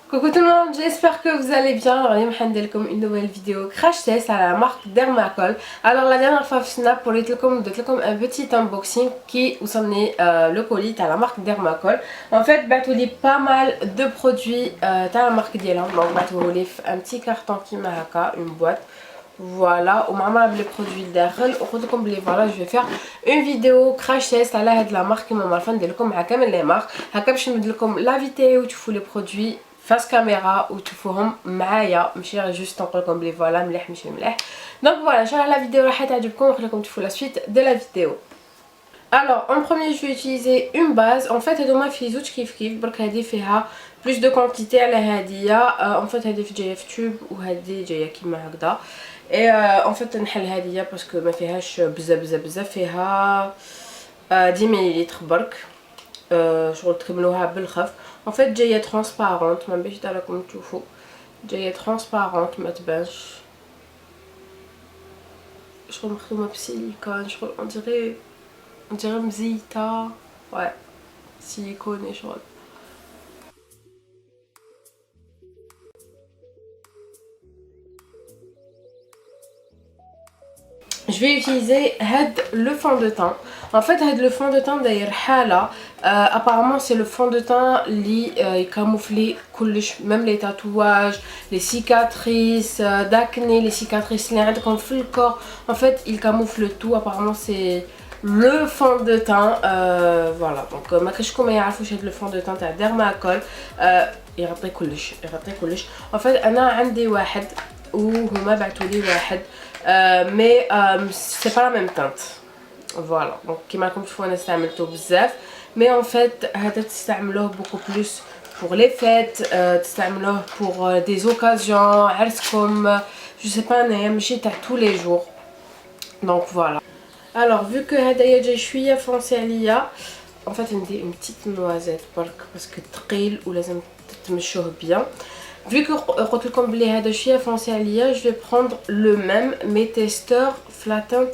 Coucou tout le monde, j'espère que vous allez bien. Alors, je vais vous faire une nouvelle vidéo crash test à la marque Dermacol. Alors, la dernière fois, je vous ai fait un petit unboxing qui vous amenait le colis à la marque Dermacol. En fait, je vous pas mal de produits à la marque Dielan. Donc, je vous un petit carton qui m'a une boîte. Voilà, on m'a les produits derrière. Voilà, je vais faire une vidéo crash test à la marque qui m'a fait les marques. Je vais vous la vidéo où tu fous les produits face caméra ou tu فوهم معايا ماشي juste نقول لكم بلي فوالا مليح ماشي مليح. Donc voilà, ان شاء الله la vidéo راح تعجبكم ونخليكم تشوفوا la suite de la vidéo. Alors en premier je vais utiliser une base. En fait هذوما في زوج كيف برك هذه فيها plus de quantité على هذه. en fait هذه جايه في تيوب وهذه جايه كيما هكذا. et en fait نحل هذه باسكو ما فيهاش بزاف فيها 10 مليلتر برك. شغل تكملوها بالخف. En fait جايه transparente ما باش راكم تشوفوا جايه transparente ما تبانش شغل مخدومه بسيليكون شغل on dirait مزيته ouais سيليكوني شغل. Je vais utiliser le fond de teint. En fait, le fond de teint d'ailleurs apparemment c'est le fond de teint qui camoufle même les tatouages, les cicatrices d'acné, les cicatrices comme le corps. En fait, il camoufle tout. Apparemment, c'est le fond de teint. Voilà. Donc, ma كما يعرفوا هذا le fond de teint تاع Dermacol يغطي كلش. En fait, أنا عندي واحد وهما بعثوا لي واحد. Mais c'est pas la même teinte. Voilà, donc كيما راكم تشوفوا انا استعملته بزاف. mais en fait هذا تستعملوه beaucoup plus pour les fêtes, تستعملوه pour des occasions عرسكم je sais pas انايا ماشي تاع tous les jours. donc voilà. alors vu que هذايا جاي شويه فونسي عليا en fait ندير une petite noisette برك باسكو ثقيل ولازم تتمشوه bien. Vu que قلت لكم بلي هذا شويه فونسي عليا je vais prendre le même mais testeur flatteint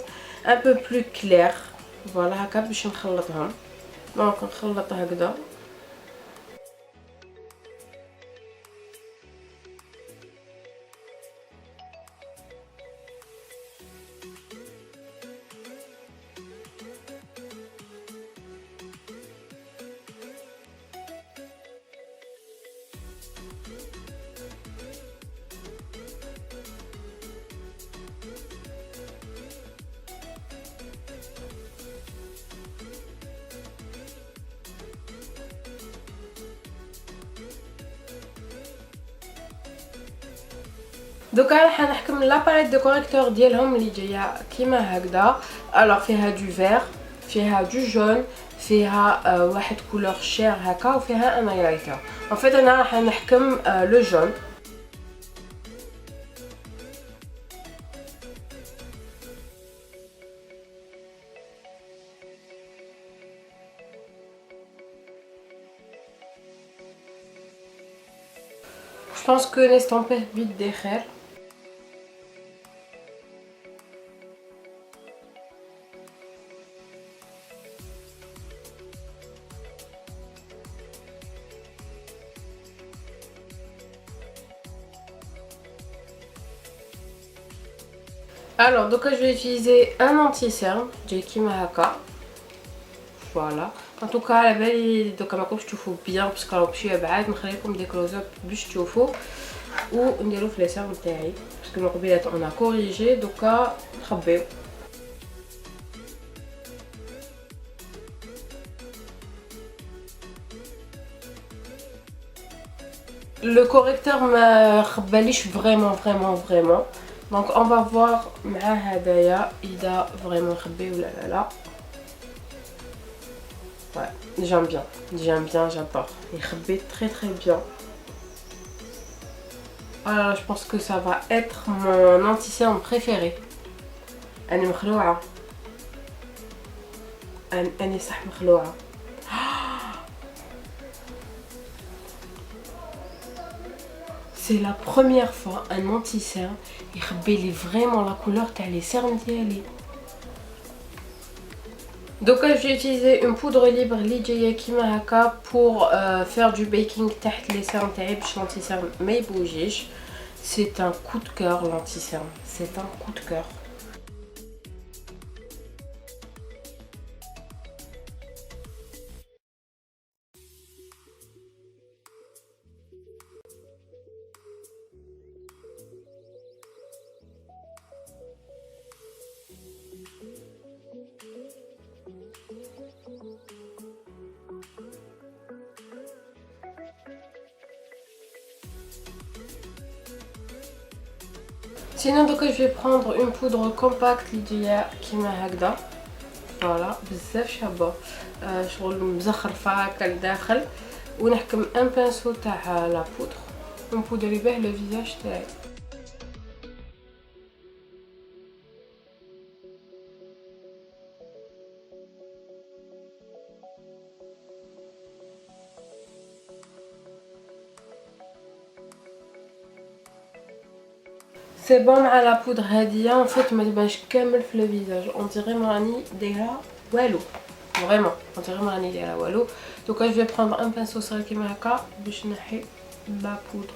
un peu plus clair. voilà هكا باش نخلطهم. دونك نخلط هكذا. دوكا راح نحكم لا باليت دو كوريكتور ديالهم اللي جايه كيما هكذا. الوغ فيها دو فير فيها دو جون فيها واحد كولور شير هكا وفيها ان هايلايتر. ان فيت انا راح نحكم لو جون. Je pense que l'estomper vite derrière. Alors donc je vais utiliser un anti-cerne de Kimahaka. Voilà. En tout cas على بالي دوكا ماكمش تشوفوا بيان باسكو راهو بشويه بعاد نخليكم دي كلوز اب باش تشوفوا ونديرو في لي سيرم تاعي باسكو من قبيله انا كوريجي دوكا نخبيو. Le correcteur ما خباليش vraiment. donc on va voir مع هدايا اذا فريمون نخبيه ولا لا. ouais j'aime bien j'adore. il خبي très bien. alors je pense que ça va être mon anti-cerne préféré. انا مخلوعه انا صح مخلوعه. C'est la première fois un anti-cerne يخبي لي vraiment la couleur تاع لي cernes ديالي. Donc je vais utiliser une poudre libre اللي جايه كيما هكا pour faire du baking تحت les cernes تاعي باش l'anti-cerne ما يبوجيش. C'est un coup de cœur l'anti-cerne, c'est un coup de cœur. Sinon donc je vais prendre une poudre compacte اللي جايه كيما هكذا. فوالا بزاف شابه شغل مزخرفه هكا لداخل ونحكم ان بانسو تاع لا بودر ونبودري به لو فيزاج تاعي. سي بون مع لا بودر هاديه ان فيت ما تبانش كامل في لو فيزاج اون ديغي ما راني دايره والو فريمون اون ديغي ما راني دايره والو. دوكا جو في بروندر ان بانسو صغير كيما هكا باش نحي لا بودر.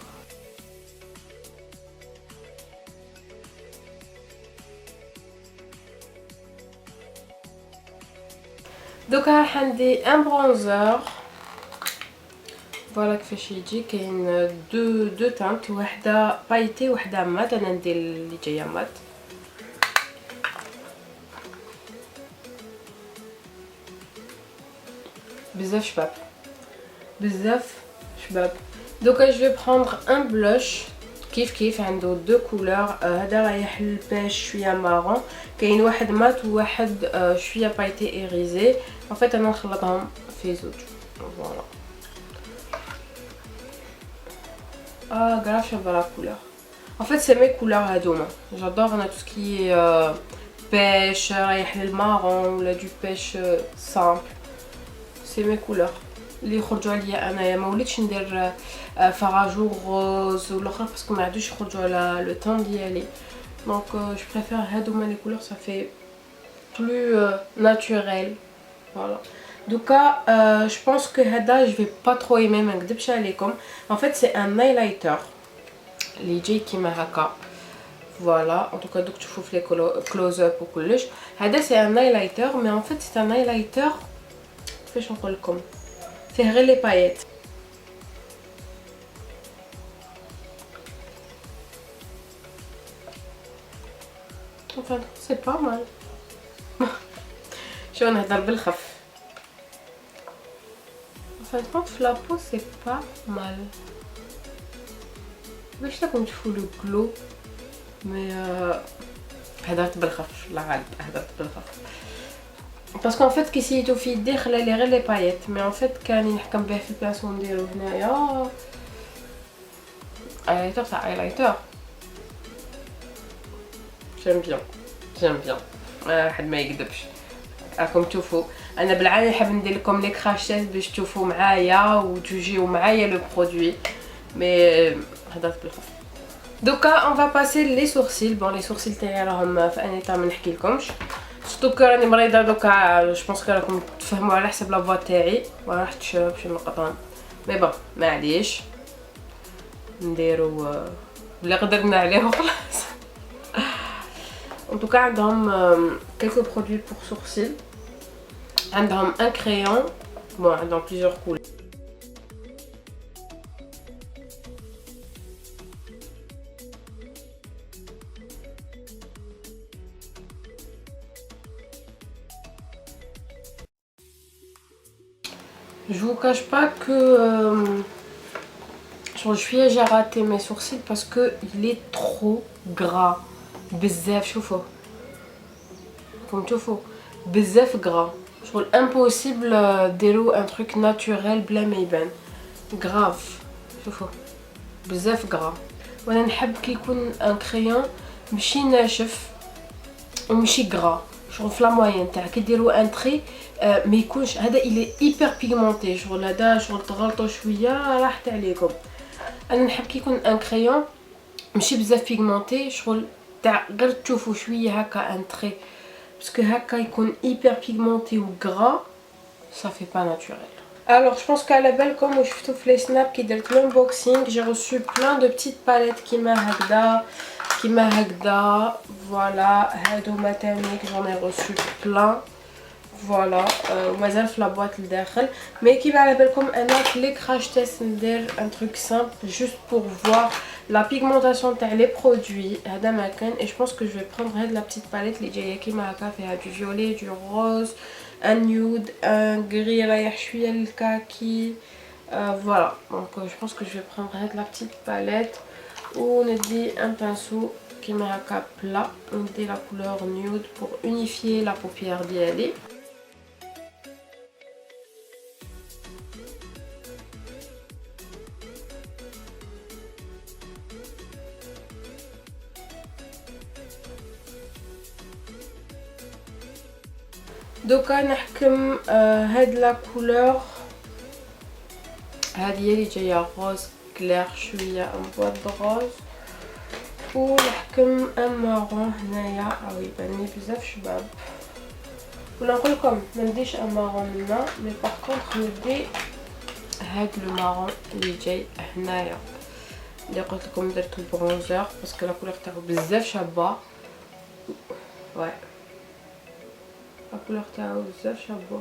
دوكا راح عندي ان برونزور فوالا كيفاش يجي. كاين دو تانت وحده بايتي وحده مات. انا ندير اللي جايه مات. بزاف شباب بزاف شباب. دوكا جو في بروندر ان بلوش كيف عنده دو كولور. هذا رايح للبيش شويه مارون. كاين واحد مات وواحد شويه بايتي ايريزي. ان فيت انا نخلطهم في زوج. فوالا grave j'adore la couleur. En fait c'est mes couleurs هادوما. J'adore on a tout ce qui est pêche, رايح للمارون ولا du pêche simple. C'est mes couleurs اللي يخرجوا عليا انايا. ما وليتش ندير فراجو غوز والاخر باسكو ما عادوش يخرجوا على لو طون ديالي. دونك جو بريفير هادوما لي كولور ça fait plus naturel. Voilà. دوكا je pense que هذا je vais pas trop aimer ما نكذبش عليكم. En fait c'est un highlighter اللي يجي كيما هكا. فوالا en tout cas دوك تشوفوا في لي كلوز اب وكلش. هذا c'est un highlighter mais en fait c'est un highlighter كيفاش نقول لكم فيه غير لي بايت. enfin c'est pas mal. شو نهضر بالخف. Franchement, la peau c'est pas mal. باش راكم تشوفوا لو غلو مي هدرت بالخف. لا غالب هدرت بالخف باسكو ان فيت كي سيتو في يدي خلى لي غير لي بايت. مي ان فيت كاني نحكم به في البلاصه نديرو هنايا ايلايتر تاع ايلايتر. جيم بيان حد ما يكذبش. راكم تشوفوا انا بالعاده نحب ندير لكم لي كراشات باش تشوفوا معايا وتجيو معايا لو برودوي مي هدرت بالخف. دوكا اون فا باسي لي سورسيل. بون لي سورسيل تاعي راهم في ان ايطا ما نحكي لكمش سورتو كو راني مريضه. دوكا جو بونس راكم تفهموا على حسب لا فوا تاعي ما رحتش باش نقطعهم مي بون معليش نديرو اللي قدرنا عليه وخلاص. ان توكا عندهم quelques produits pour sourcils. عندهم un crayon. bon عندهم plusieurs couleurs. Je vous cache pas que j'ai raté mes sourcils parce que il est trop gras. بزاف شوفوا كم تشوفوا بزاف gras. شغل impossible ديروا un truc naturel بلا ما يبان. grave شوفوا بزاف gras. وانا نحب كي يكون ان كريون ماشي ناشف وماشي gras. شغل في لا موين تاع كي ديروا ان تري ما يكونش هذا الي ايبر بيغمونتي. شغل هذا شغل تغلطوا شويه راحت عليكم. انا نحب كي يكون ان كريون ماشي بزاف بيغمونتي. شغل تاع غير تشوفوا شويه هكا ان تري parce que هكا يكون hyper pigmenté ou gras, ça fait pas naturel. Alors je pense qu'à la belle comme je fais tous les snaps qui درت l'unboxing, j'ai reçu plein de petites palettes qui m'a هكذا. Voilà, هادو ماتانيك j'en ai reçu plein. فوالا ومازال في لابواط لداخل. مي كيما على بالكم انا كلي كراشتيت ندير ان تروك سامبل جوست بور فوار لا بيغمونطاسيون تاع لي برودوي. هذا ما كان اي جو بونس كو جو في بروندر هاد لا بتيت باليت اللي جايه كيما هكا فيها دو فيولي دو روز ان نيود ان غري رايح شويه للكاكي. فوالا دونك جو بونس كو جو في بروندر هاد لا بتيت باليت وندي ان بانسو كيما هكا بلا وندي لا كولور نيود بور اونيفيي لا بوبيير ديالي. دوكا نحكم هاد لا كولور هادي هي اللي جايه روز كلير شويه ان بوا دو روز ونحكم ان مارون هنايا يبانلي بزاف شباب. ولا نقول لكم ما نديش ان مارون هنا مي باغ كونطخ ندي هاد لو مارون اللي جاي هنايا اللي قلت لكم درتو برونزر باسكو لا كولور تاعو بزاف شابه. واي la couleur تاعو بزاف شابه.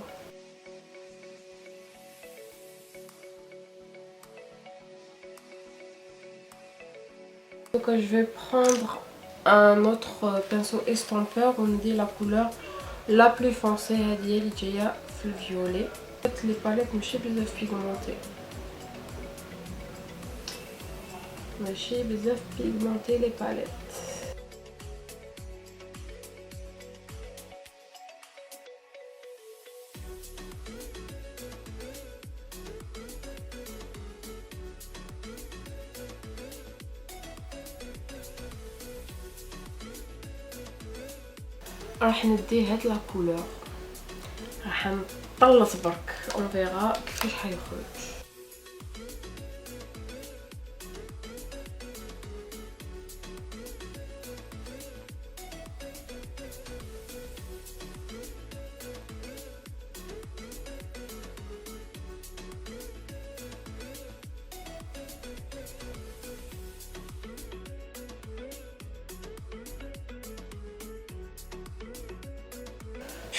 Donc je vais prendre un autre pinceau estompeur on dit la couleur la plus foncée هذه اللي جايه في الفيولي. لي باليت ماشي بزاف بيغمونتي ماشي بزاف بيغمونتي لي باليت. راح ندي هاد لا كولور راح نطلص برك اون فيغا كيفاش حيخرج.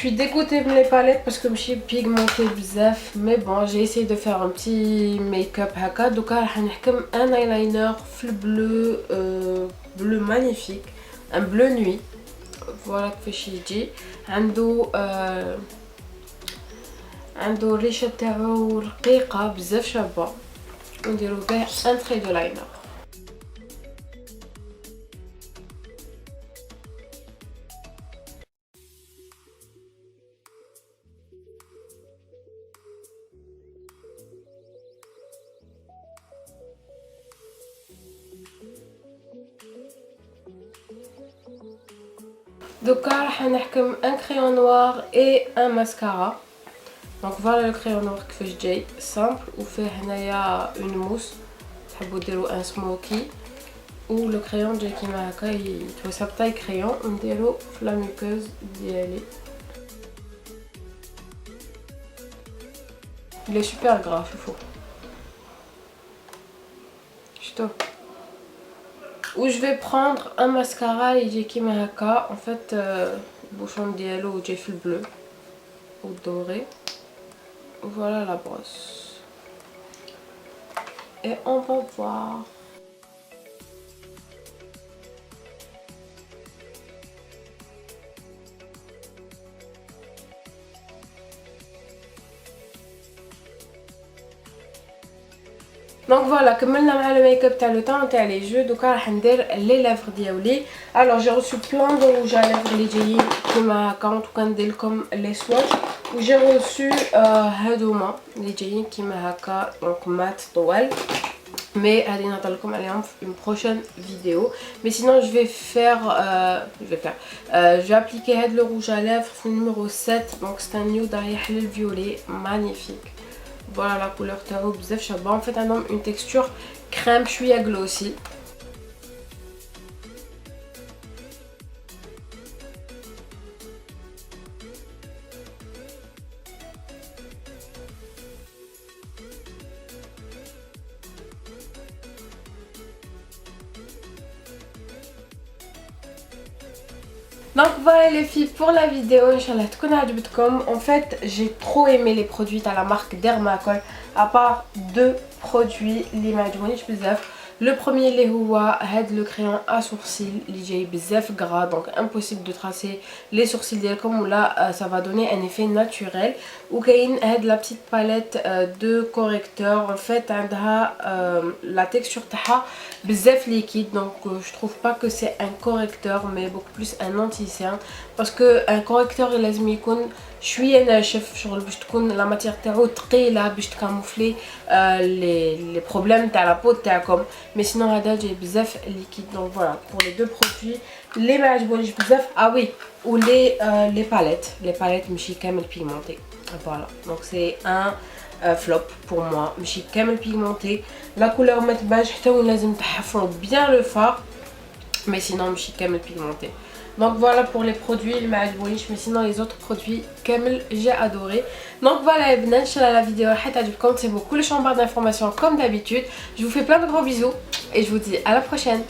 Je suis dégoûtée de les palettes parce que je suis pigmentée bzaf, mais bon j'ai essayé de faire un petit make-up هكا. دوكا راح نحكم un eyeliner في البلو bleu magnifique, un bleu nuit. فوالا كيفاش يجي عنده الريشه تاعو رقيقه بزاف شابه ونديرو به ان تري دو لاينر. دوكا راح نحكم ان كريون نوار اي ان ماسكارا. دونك فوالا لو كريون نوار كيفاش جاي سامبل وفيه هنايا اون موس تحبوا ديروا ان سموكي و لو كريون جاي كيما هكا يتوسع بطاي كريون ونديرو في لا ميكوز ديالي. il est super gras شوفوا شفتو. Où je vais prendre un mascara يجي كيما هكا en fait البوشون ديالو جاي في البلو ou doré. Voilà la brosse et on va voir. دونك فوالا كملنا مع لو ميك اب تاع لو طون تاع لي جو. دوكا راح ندير لي ليفر ديالي. الوغ جي ريسو بلان دو روج ا ليفر اللي جايين كيما هكا دوكا ندير لكم لي سواتش وجي ريسو هادوما اللي جايين كيما هكا دونك مات طوال مي غادي نهضر لكم عليهم في اون بروشين فيديو. مي سينون جو vais appliquer هاد لو روج ا ليفر في نيميرو 7 دونك سي ان نيود رايح للفيولي مانيفيك. Voilà la couleur تاعو بزاف شابه. En fait عندهم une texture crème شويه glossy. Donc voilà les filles pour la vidéo, Inch'Allah تكون عجبتكم. En fait j'ai trop aimé les produits à la marque Dermacol à part deux produits اللي ما عجبونيش بزاف. Le premier اللي هو هاد le crayon à sourcils اللي جاي بزاف gras donc impossible de tracer les sourcils ديالكم ولا ça va donner un effet naturel. وكاين هاد la petite palette de correcteur en fait عندها la texture تاعها بزاف liquide donc je trouve pas que c'est un correcteur mais beaucoup plus un anti-cerne parce que un correcteur لازم يكون شويه ناشف شغل باش تكون لا ماتير تاعو ثقيله باش تكاموفلي les problèmes تاع لا بو تاعكم. Mais sinon هذا جاي بزاف liquide donc voilà pour les deux produits اللي ما عجبونيش بزاف. Ah oui ou les palettes ماشي كامل pigmenté. Voilà donc c'est un flop pour moi ماشي كامل pigmenté. La couleur ما تبانش حتى وين لازم تحفروا bien le fard mais sinon ماشي كامل pigmenté. Donc voilà pour les produits اللي ما عجبونيش mais sinon les autres produits كامل j'ai adoré. Donc voilà les بنات ان شاء الله la vidéo راح تعجبكم. C'est beaucoup le champ barre d'informations comme d'habitude. Je vous fais plein de gros bisous et je vous dis à la prochaine.